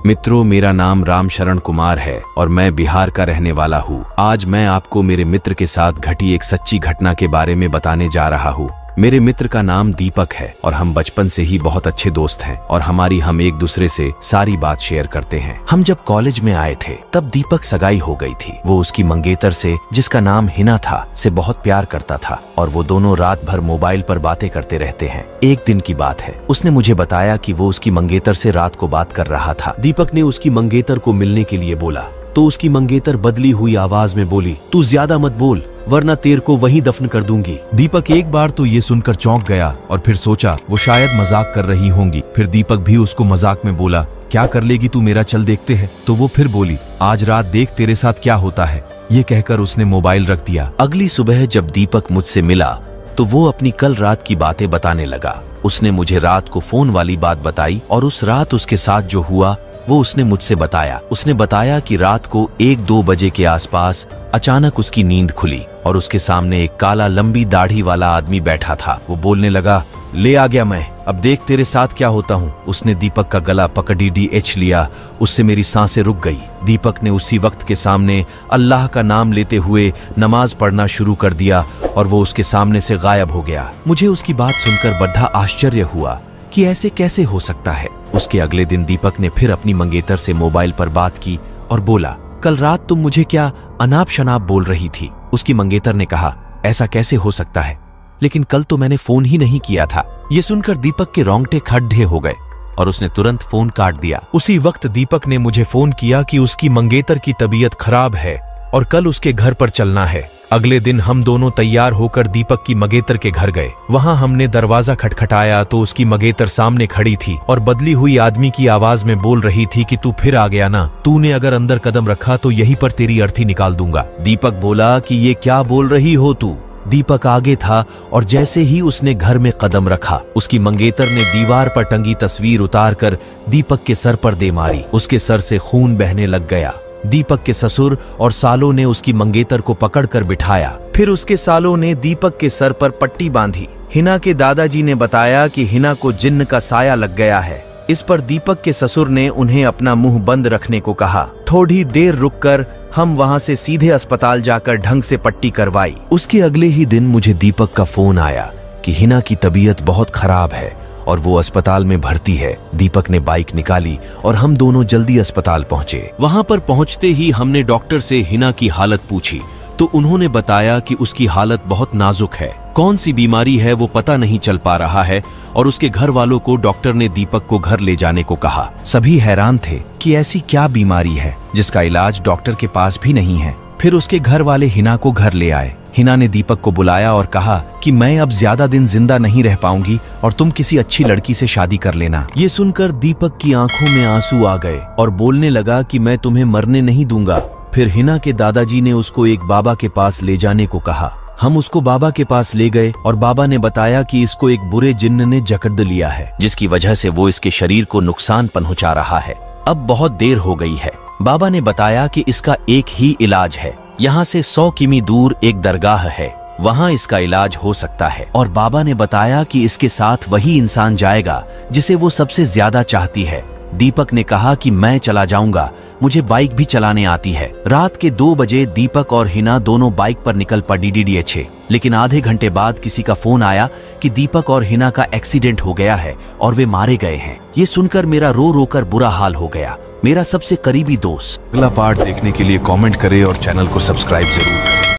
मित्रों, मेरा नाम रामशरण कुमार है और मैं बिहार का रहने वाला हूँ। आज मैं आपको मेरे मित्र के साथ घटी एक सच्ची घटना के बारे में बताने जा रहा हूँ। मेरे मित्र का नाम दीपक है और हम बचपन से ही बहुत अच्छे दोस्त हैं और हम एक दूसरे से सारी बात शेयर करते हैं। हम जब कॉलेज में आए थे तब दीपक सगाई हो गई थी। वो उसकी मंगेतर से, जिसका नाम हिना था, से बहुत प्यार करता था और वो दोनों रात भर मोबाइल पर बातें करते रहते हैं। एक दिन की बात है, उसने मुझे बताया कि वो उसकी मंगेतर से रात को बात कर रहा था। दीपक ने उसकी मंगेतर को मिलने के लिए बोला तो उसकी मंगेतर बदली हुई आवाज में बोली, तू ज्यादा मत बोल वरना तेरे को वहीं दफन कर दूंगी। दीपक एक बार तो ये सुनकर चौंक गया और फिर सोचा वो शायद मजाक कर रही होंगी। फिर दीपक भी उसको मजाक में बोला, क्या कर लेगी तू, मेरा चल देखते हैं। तो वो फिर बोली, आज रात देख तेरे साथ क्या होता है। ये कहकर उसने मोबाइल रख दिया। अगली सुबह जब दीपक मुझसे मिला तो वो अपनी कल रात की बातें बताने लगा। उसने मुझे रात को फोन वाली बात बताई और उस रात उसके साथ जो हुआ वो उसने मुझसे बताया। उसने बताया कि रात को 1-2 बजे के आसपास अचानक उसकी नींद खुली और उसके सामने एक काला लंबी दाढ़ी वाला आदमी बैठा था। वो बोलने लगा, ले आ गया मैं, अब देख तेरे साथ क्या होता हूँ। उसने दीपक का गला पकड़ लिया। उससे मेरी सांसें रुक गई। दीपक ने उसी वक्त के सामने अल्लाह का नाम लेते हुए नमाज पढ़ना शुरू कर दिया और वो उसके सामने से गायब हो गया। मुझे उसकी बात सुनकर बड़ा आश्चर्य हुआ कि ऐसे कैसे हो सकता है। उसके अगले दिन दीपक ने फिर अपनी मंगेतर से मोबाइल पर बात की और बोला, कल रात तुम मुझे क्या अनाप शनाप बोल रही थी। उसकी मंगेतर ने कहा, ऐसा कैसे हो सकता है, लेकिन कल तो मैंने फोन ही नहीं किया था। ये सुनकर दीपक के रोंगटे खड़े हो गए और उसने तुरंत फोन काट दिया। उसी वक्त दीपक ने मुझे फोन किया कि उसकी मंगेतर की तबीयत खराब है और कल उसके घर पर चलना है। अगले दिन हम दोनों तैयार होकर दीपक की मंगेतर के घर गए। वहां हमने दरवाजा खटखटाया तो उसकी मंगेतर सामने खड़ी थी और बदली हुई आदमी की आवाज में बोल रही थी कि तू फिर आ गया ना, तूने अगर अंदर कदम रखा तो यहीं पर तेरी अर्थी निकाल दूंगा। दीपक बोला कि ये क्या बोल रही हो तू। दीपक आगे था और जैसे ही उसने घर में कदम रखा उसकी मंगेतर ने दीवार पर टंगी तस्वीर उतारकर दीपक के सर पर दे मारी। उसके सर से खून बहने लग गया। दीपक के ससुर और सालों ने उसकी मंगेतर को पकड़कर बिठाया। फिर उसके सालों ने दीपक के सर पर पट्टी बांधी। हिना के दादाजी ने बताया कि हिना को जिन्न का साया लग गया है। इस पर दीपक के ससुर ने उन्हें अपना मुंह बंद रखने को कहा। थोड़ी देर रुककर हम वहां से सीधे अस्पताल जाकर ढंग से पट्टी करवाई। उसके अगले ही दिन मुझे दीपक का फोन आया कि हिना की तबीयत बहुत खराब है और वो अस्पताल में भर्ती है। दीपक ने बाइक निकाली और हम दोनों जल्दी अस्पताल पहुंचे। वहां पर पहुंचते ही हमने डॉक्टर से हिना की हालत पूछी तो उन्होंने बताया कि उसकी हालत बहुत नाजुक है। कौन सी बीमारी है वो पता नहीं चल पा रहा है और उसके घर वालों को डॉक्टर ने दीपक को घर ले जाने को कहा। सभी हैरान थे कि ऐसी क्या बीमारी है जिसका इलाज डॉक्टर के पास भी नहीं है। फिर उसके घर वाले हिना को घर ले आए। हिना ने दीपक को बुलाया और कहा कि मैं अब ज्यादा दिन जिंदा नहीं रह पाऊंगी और तुम किसी अच्छी लड़की से शादी कर लेना। ये सुनकर दीपक की आंखों में आंसू आ गए और बोलने लगा कि मैं तुम्हें मरने नहीं दूंगा। फिर हिना के दादाजी ने उसको एक बाबा के पास ले जाने को कहा। हम उसको बाबा के पास ले गए और बाबा ने बताया कि इसको एक बुरे जिन्न ने जकड़ लिया है जिसकी वजह से वो इसके शरीर को नुकसान पहुंचा रहा है। अब बहुत देर हो गई है। बाबा ने बताया कि इसका एक ही इलाज है। यहाँ से 100 किमी दूर एक दरगाह है, वहाँ इसका इलाज हो सकता है। और बाबा ने बताया कि इसके साथ वही इंसान जाएगा जिसे वो सबसे ज्यादा चाहती है। दीपक ने कहा कि मैं चला जाऊंगा, मुझे बाइक भी चलाने आती है। रात के 2 बजे दीपक और हिना दोनों बाइक पर निकल पड़ी DDH। लेकिन आधे घंटे बाद किसी का फोन आया कि दीपक और हिना का एक्सीडेंट हो गया है और वे मारे गए हैं। ये सुनकर मेरा रो रो कर बुरा हाल हो गया। मेरा सबसे करीबी दोस्त। अगला पार्ट देखने के लिए कमेंट करें और चैनल को सब्सक्राइब जरूर करें।